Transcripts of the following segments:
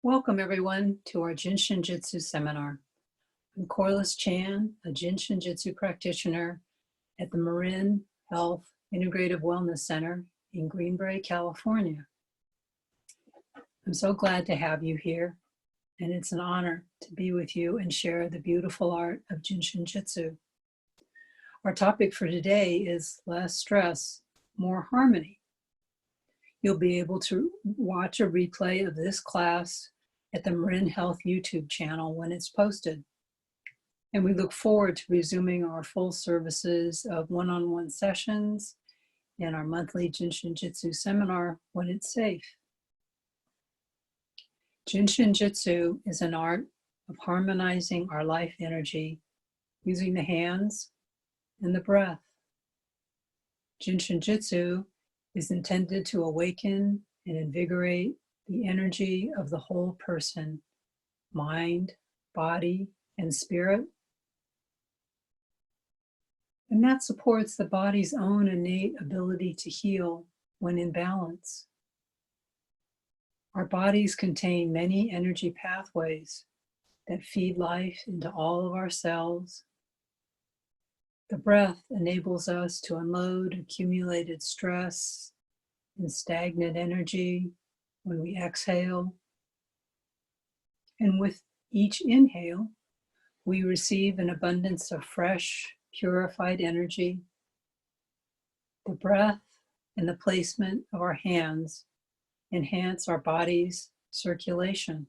Welcome everyone to our Jin Shin Jyutsu seminar. I'm Corliss Chan, a Jin Shin Jyutsu practitioner at the MarinHealth Integrative Wellness Center in Greenbrae, California. I'm so glad to have you here, and it's an honor to be with you and share the beautiful art of Jin Shin Jyutsu. Our topic for today is less stress, more harmony. You'll be able to watch a replay of this class at the MarinHealth YouTube channel when it's posted. And we look forward to resuming our full services of one-on-one sessions and our monthly Jin Shin Jyutsu seminar when it's safe. Jin Shin Jyutsu is an art of harmonizing our life energy using the hands and the breath. Jin Shin Jyutsu is intended to awaken and invigorate the energy of the whole person, mind, body, and spirit. And that supports the body's own innate ability to heal when in balance. Our bodies contain many energy pathways that feed life into all of our cells. The breath enables us to unload accumulated stress and stagnant energy when we exhale. And with each inhale, we receive an abundance of fresh, purified energy. The breath and the placement of our hands enhance our body's circulation.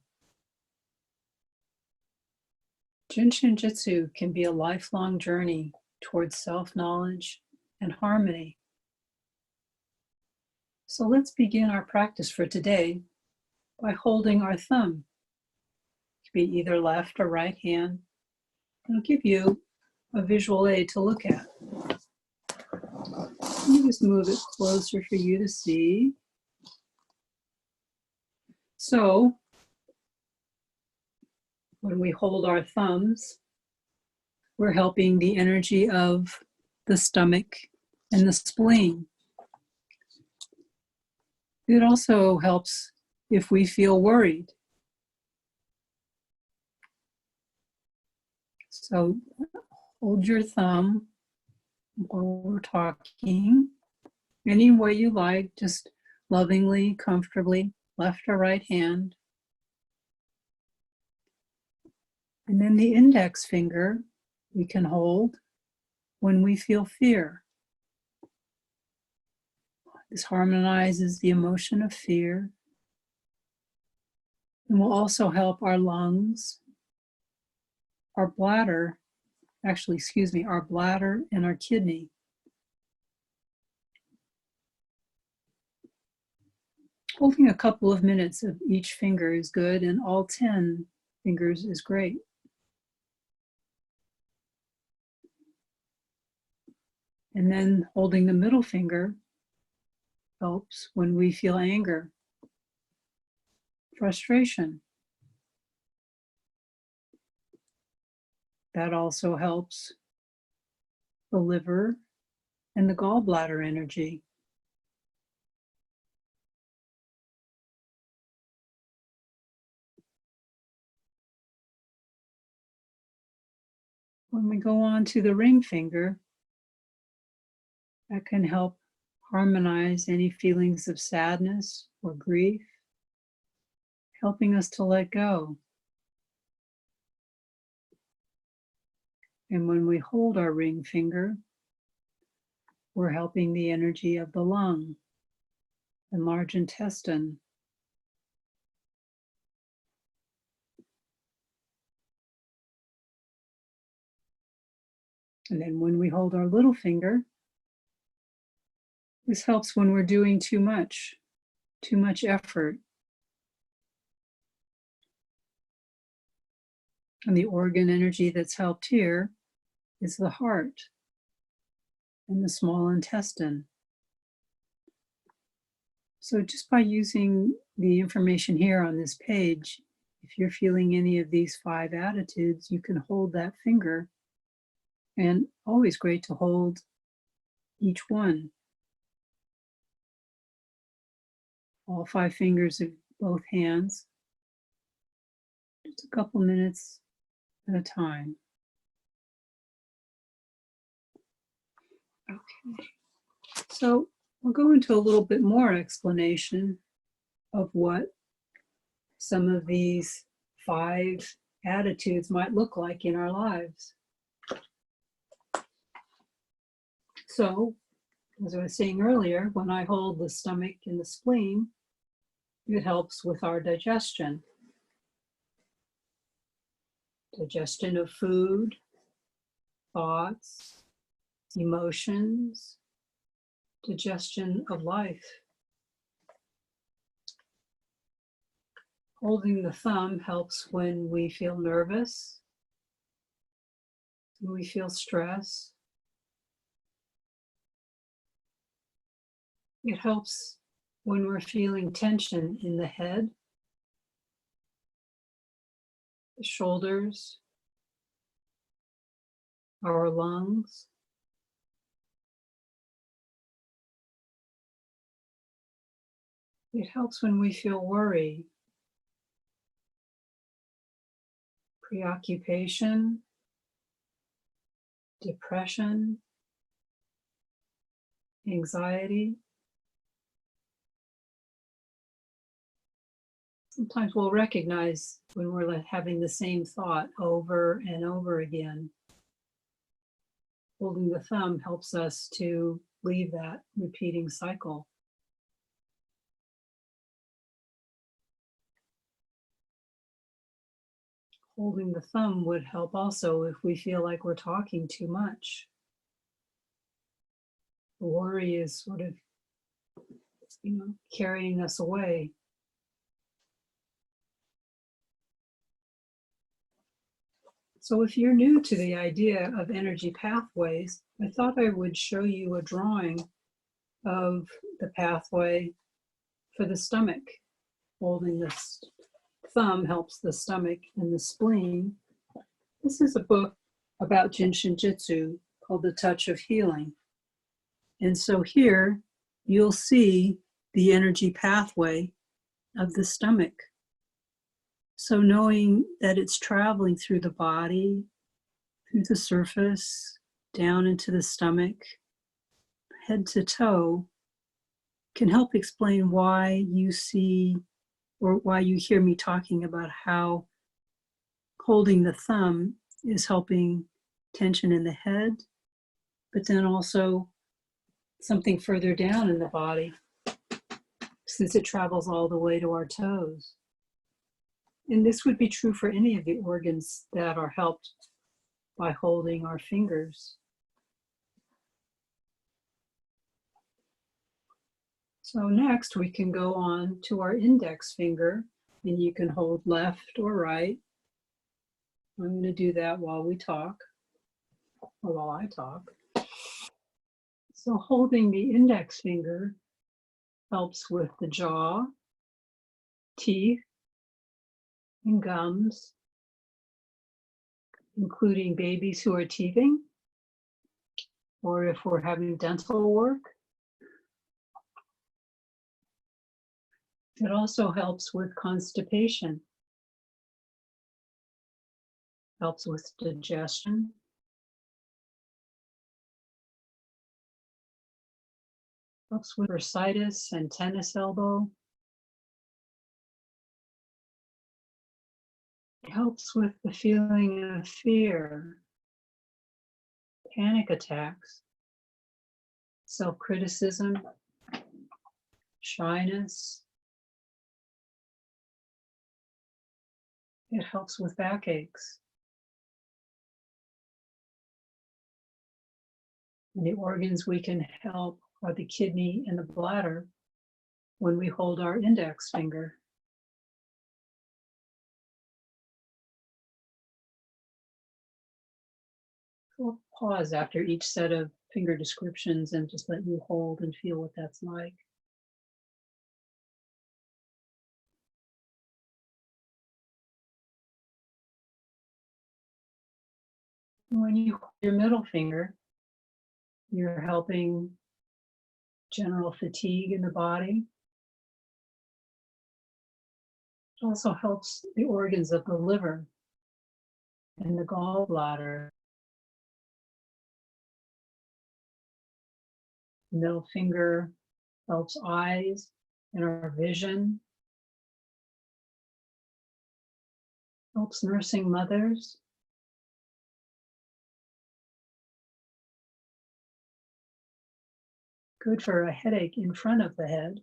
Jin Shin Jyutsu can be a lifelong journey towards self-knowledge and harmony. So let's begin our practice for today by holding our thumb. It could be either left or right hand. I'll give you a visual aid to look at. You just move it closer for you to see. So when we hold our thumbs, we're helping the energy of the stomach and the spleen. It also helps if we feel worried. So hold your thumb while we're talking, any way you like, just lovingly, comfortably, left or right hand. And then the index finger we can hold when we feel fear. This harmonizes the emotion of fear and will also help our lungs, our bladder, our bladder and our kidney. Holding a couple of minutes of each finger is good, and all 10 fingers is great. And then holding the middle finger helps when we feel anger, frustration. That also helps the liver and the gallbladder energy. When we go on to the ring finger, that can help harmonize any feelings of sadness or grief, helping us to let go. And when we hold our ring finger, we're helping the energy of the lung and large intestine. And then when we hold our little finger, this helps when we're doing too much effort. And the organ energy that's helped here is the heart and the small intestine. So just by using the information here on this page, if you're feeling any of these 5 attitudes, you can hold that finger. And always great to hold each one. All 5 fingers of both hands Just a couple minutes at a time. Okay. So we'll go into a little bit more explanation of what some of these 5 attitudes might look like in our lives. So, as I was saying earlier, when I hold the stomach and the spleen, it helps with our digestion. Digestion of food, thoughts, emotions, digestion of life. Holding the thumb helps when we feel nervous, when we feel stress. It helps when we're feeling tension in the head, the shoulders, our lungs. It helps when we feel worry, preoccupation, depression, anxiety. Sometimes we'll recognize when we're having the same thought over and over again. Holding the thumb helps us to leave that repeating cycle. Holding the thumb would help also if we feel like we're talking too much. The worry is sort of, carrying us away. So if you're new to the idea of energy pathways, I thought I would show you a drawing of the pathway for the stomach. Holding this thumb helps the stomach and the spleen. This is a book about Jin Shin Jyutsu called The Touch of Healing. And so here you'll see the energy pathway of the stomach. So knowing that it's traveling through the body, through the surface, down into the stomach, head to toe, can help explain why you see or why you hear me talking about how holding the thumb is helping tension in the head, but then also something further down in the body, since it travels all the way to our toes. And this would be true for any of the organs that are helped by holding our fingers. So next we can go on to our index finger, and you can hold left or right. I'm going to do that while we talk, or while I talk. So holding the index finger helps with the jaw, teeth, and gums, including babies who are teething, or if we're having dental work. It also helps with constipation, helps with digestion, helps with bursitis and tennis elbow. It helps with the feeling of fear, panic attacks, self-criticism, shyness. It helps with backaches. And the organs we can help are the kidney and the bladder when we hold our index finger. We'll pause after each set of finger descriptions and just let you hold and feel what that's like. When you hold your middle finger, you're helping general fatigue in the body, It also helps the organs of the liver and the gallbladder. Middle finger helps eyes and our vision. Helps nursing mothers. Good for a headache in front of the head.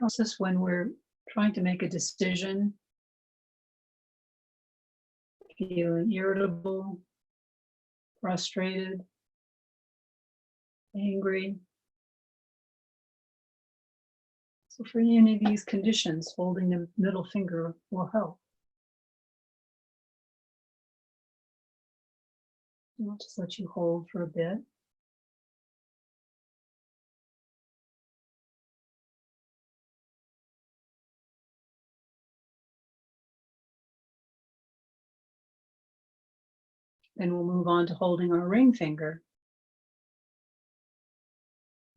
Helps us when we're trying to make a decision, feeling irritable, frustrated, angry. So for any of these conditions, holding the middle finger will help. I'll just let you hold for a bit. Then we'll move on to holding our ring finger.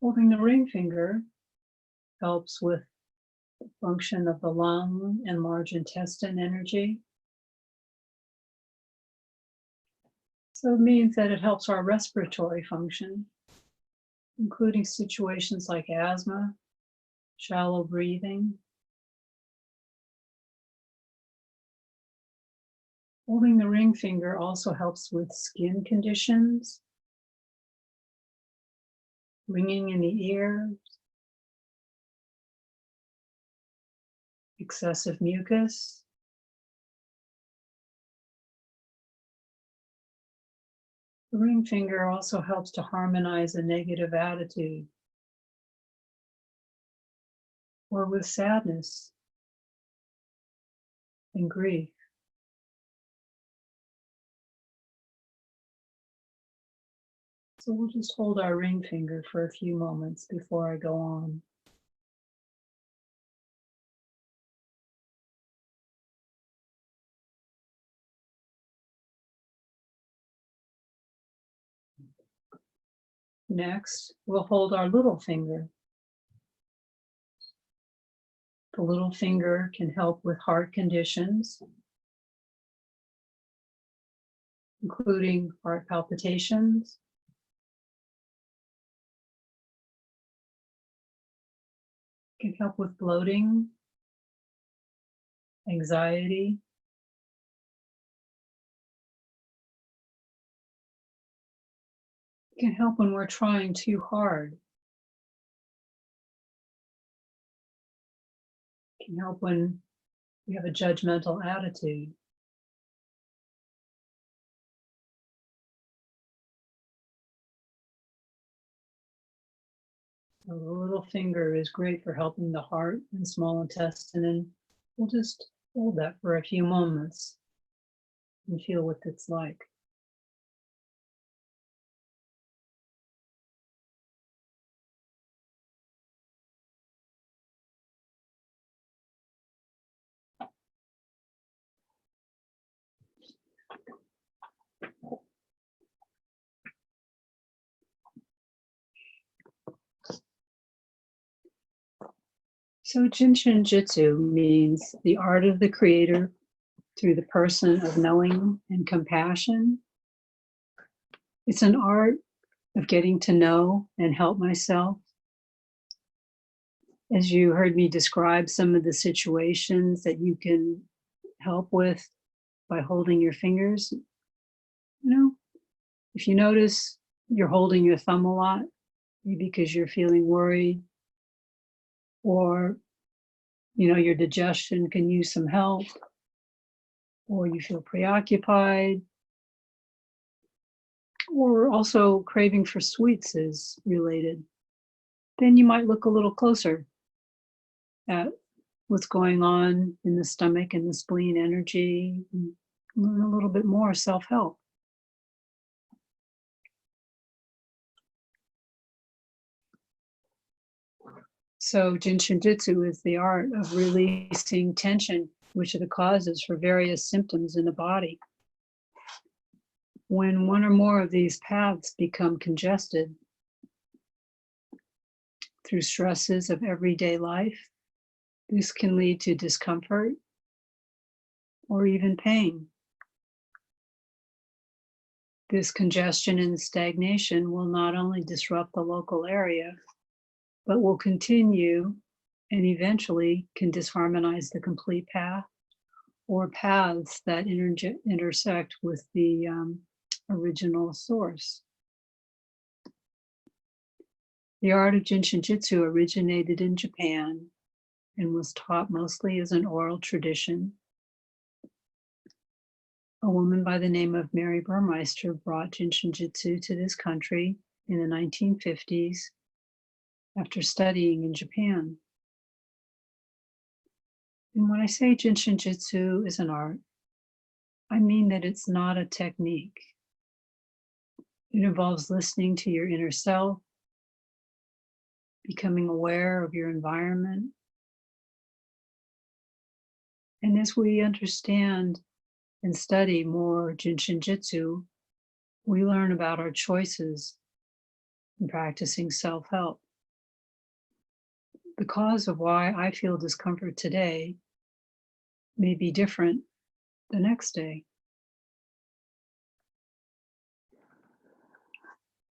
Holding the ring finger helps with the function of the lung and large intestine energy. So it means that it helps our respiratory function, including situations like asthma, shallow breathing. Holding the ring finger also helps with skin conditions, ringing in the ears, excessive mucus. The ring finger also helps to harmonize a negative attitude or with sadness and grief. So we'll just hold our ring finger for a few moments before I go on. Next, we'll hold our little finger. The little finger can help with heart conditions, including heart palpitations, can help with bloating, anxiety, can help when we're trying too hard, can help when we have a judgmental attitude. So the little finger is great for helping the heart and small intestine, and we'll just hold that for a few moments and feel what it's like. So Jin Shin Jyutsu means the art of the creator through the person of knowing and compassion. It's an art of getting to know and help myself. As you heard me describe some of the situations that you can help with by holding your fingers, if you notice you're holding your thumb a lot, maybe because you're feeling worried, or your digestion can use some help, or you feel preoccupied, or also craving for sweets is related, then you might look a little closer at what's going on in the stomach and the spleen energy, and learn a little bit more self-help. So Jin Shin Jyutsu is the art of releasing tension, which are the causes for various symptoms in the body. When one or more of these paths become congested, through stresses of everyday life. This can lead to discomfort or even pain. This congestion and stagnation will not only disrupt the local area, but will continue and eventually can disharmonize the complete path or paths that intersect with the original source. The art of Jin Shin Jyutsu originated in Japan and was taught mostly as an oral tradition. A woman by the name of Mary Burmeister brought Jin Shin Jyutsu to this country in the 1950s after studying in Japan. And when I say Jin Shin Jyutsu is an art, I mean that it's not a technique. It involves listening to your inner self, becoming aware of your environment. And as we understand and study more Jin Shin Jyutsu, we learn about our choices in practicing self-help. The cause of why I feel discomfort today may be different the next day.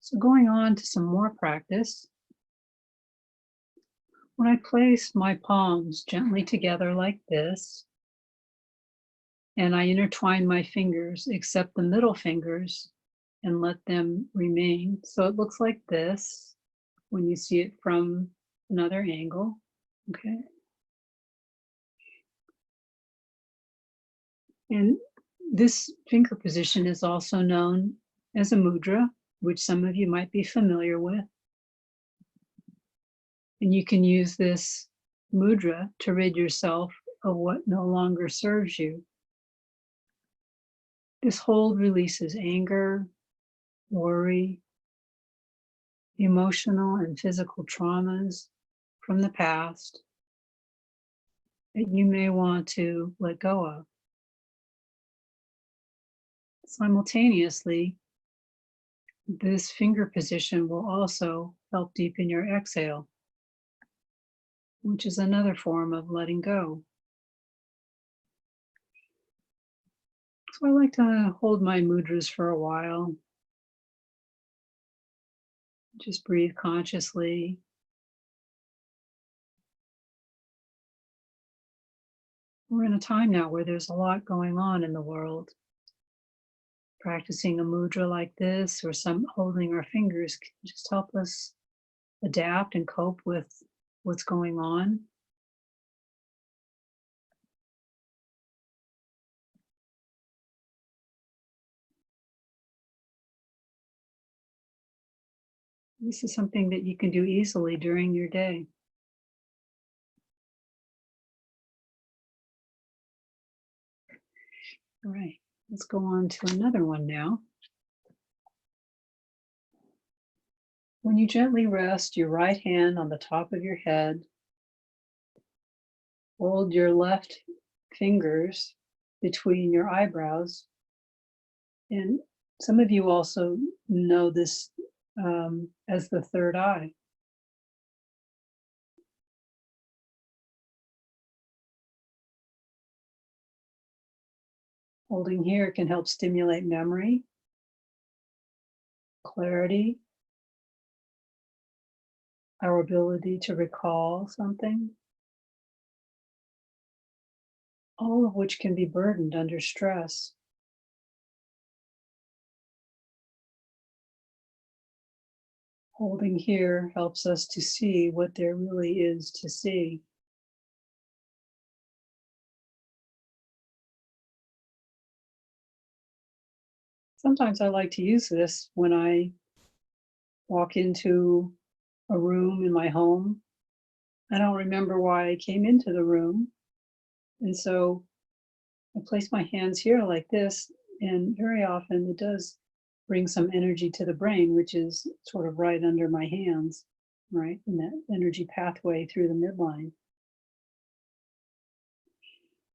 So going on to some more practice, when I place my palms gently together like this, and I intertwine my fingers except the middle fingers and let them remain. So it looks like this when you see it from another angle, okay? And this finger position is also known as a mudra, which some of you might be familiar with. And you can use this mudra to rid yourself of what no longer serves you. This hold releases anger, worry, emotional and physical traumas from the past that you may want to let go of. Simultaneously, this finger position will also help deepen your exhale, which is another form of letting go. So I like to hold my mudras for a while. Just breathe consciously. We're in a time now where there's a lot going on in the world. Practicing a mudra like this or some holding our fingers can just help us adapt and cope with what's going on. This is something that you can do easily during your day. All right, let's go on to another one now. When you gently rest your right hand on the top of your head, hold your left fingers between your eyebrows. And some of you also know this as the third eye. Holding here can help stimulate memory, clarity, our ability to recall something, all of which can be burdened under stress. Holding here helps us to see what there really is to see. Sometimes I like to use this when I walk into a room in my home. I don't remember why I came into the room. And so I place my hands here like this, and very often it does bring some energy to the brain, which is sort of right under my hands, right? In that energy pathway through the midline.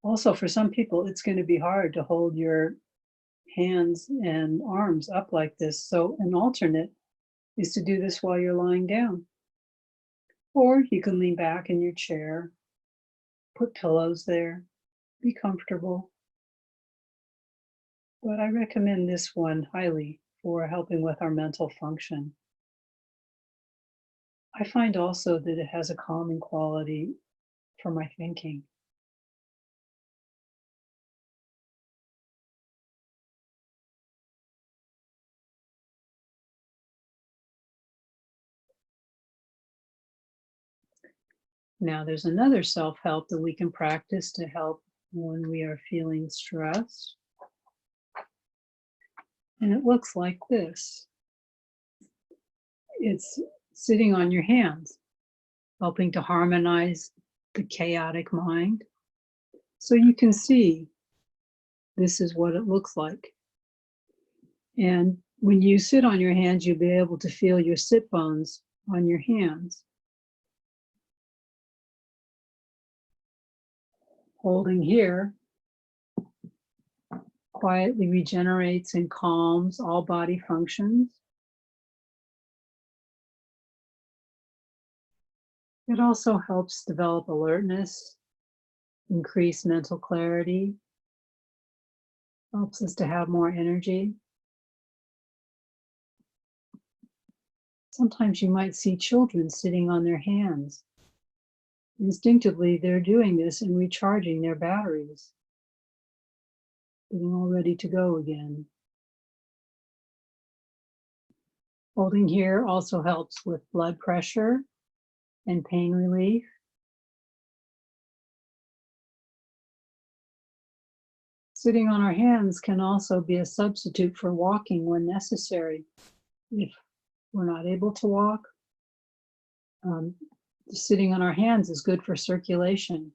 Also, for some people, it's going to be hard to hold your hands and arms up like this. So an alternate is to do this while you're lying down. Or you can lean back in your chair, put pillows there, be comfortable. But I recommend this one highly for helping with our mental function. I find also that it has a calming quality for my thinking. Now, there's another self-help that we can practice to help when we are feeling stressed. And it looks like this. It's sitting on your hands, helping to harmonize the chaotic mind. So you can see this is what it looks like. And when you sit on your hands, you'll be able to feel your sit bones on your hands. Holding here quietly regenerates and calms all body functions. It also helps develop alertness, increase mental clarity, helps us to have more energy. Sometimes you might see children sitting on their hands. Instinctively, they're doing this and recharging their batteries, getting all ready to go again. Holding here also helps with blood pressure and pain relief. Sitting on our hands can also be a substitute for walking when necessary. If we're not able to walk, sitting on our hands is good for circulation.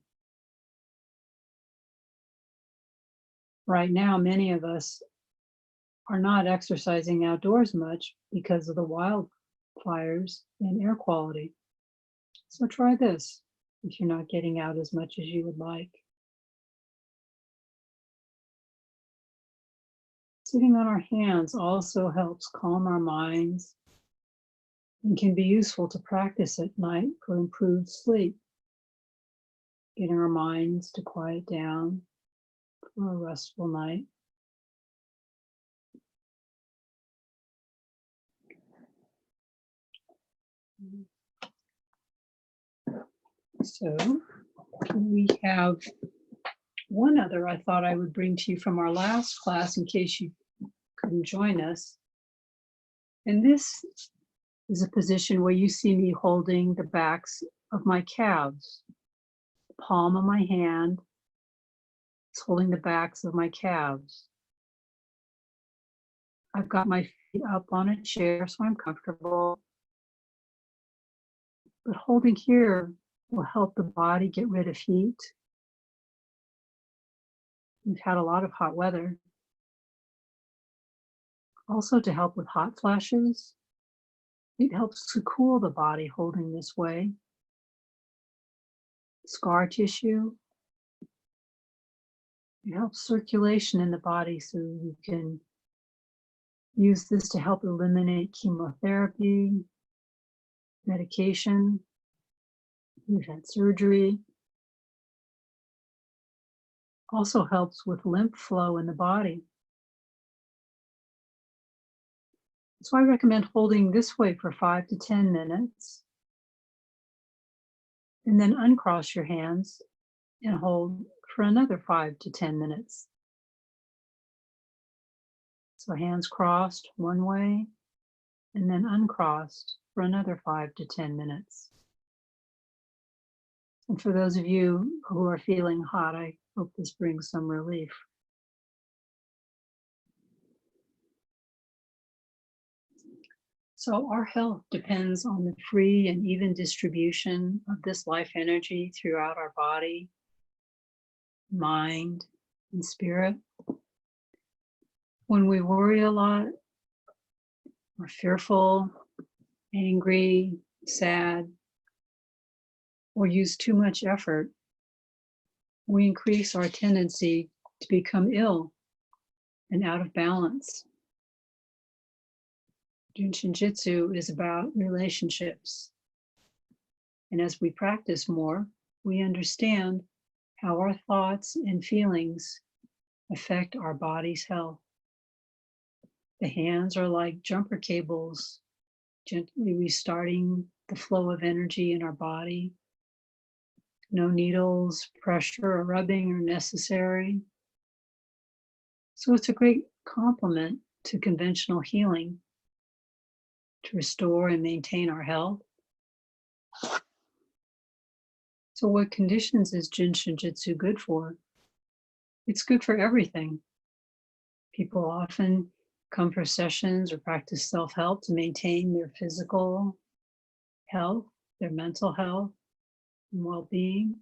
Right now, many of us are not exercising outdoors much because of the wildfires and air quality. So try this if you're not getting out as much as you would like. Sitting on our hands also helps calm our minds and can be useful to practice at night for improved sleep, getting our minds to quiet down for a restful night. So we have one other I thought I would bring to you from our last class in case you couldn't join us. And this is a position where you see me holding the backs of my calves. The palm of my hand is holding the backs of my calves. I've got my feet up on a chair, so I'm comfortable. But holding here will help the body get rid of heat. We've had a lot of hot weather. Also to help with hot flashes. It helps to cool the body holding this way. Scar tissue. It helps circulation in the body so you can use this to help eliminate chemotherapy, medication. We've had surgery. Also helps with lymph flow in the body. So I recommend holding this way for 5 to 10 minutes. And then uncross your hands and hold for another 5 to 10 minutes. So hands crossed one way and then uncrossed for another 5 to 10 minutes. And for those of you who are feeling hot, I hope this brings some relief. So our health depends on the free and even distribution of this life energy throughout our body, mind, and spirit. When we worry a lot, we're fearful, angry, sad, or use too much effort, we increase our tendency to become ill and out of balance. Jin Shin Jyutsu is about relationships. And as we practice more, we understand how our thoughts and feelings affect our body's health. The hands are like jumper cables, gently restarting the flow of energy in our body. No needles, pressure, or rubbing are necessary. So it's a great complement to conventional healing to restore and maintain our health. So what conditions is Jin Shin Jyutsu good for? It's good for everything. People often come for sessions or practice self-help to maintain their physical health, their mental health, and well-being,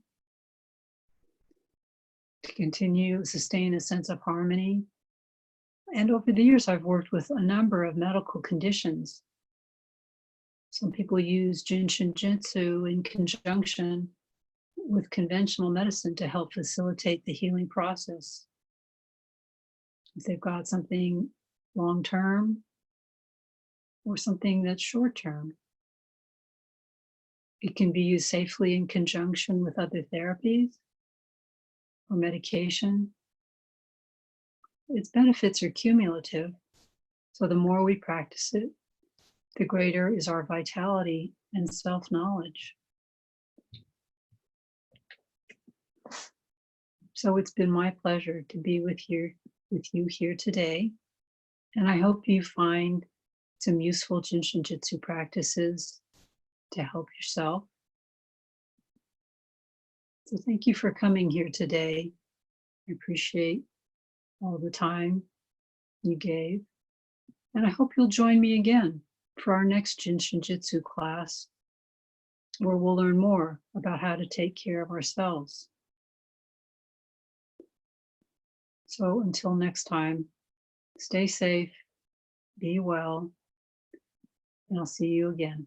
to continue sustain a sense of harmony. And over the years, I've worked with a number of medical conditions. Some people use Jin Shin Jyutsu in conjunction with conventional medicine to help facilitate the healing process. If they've got something long-term or something that's short-term, it can be used safely in conjunction with other therapies or medication. Its benefits are cumulative, so the more we practice it, the greater is our vitality and self-knowledge. So it's been my pleasure to be with you here today, and I hope you find some useful Jin Shin Jyutsu practices to help yourself. So thank you for coming here today. I appreciate all the time you gave, and I hope you'll join me again for our next Jin Shin Jyutsu class, where we'll learn more about how to take care of ourselves. So until next time, stay safe, be well, and I'll see you again.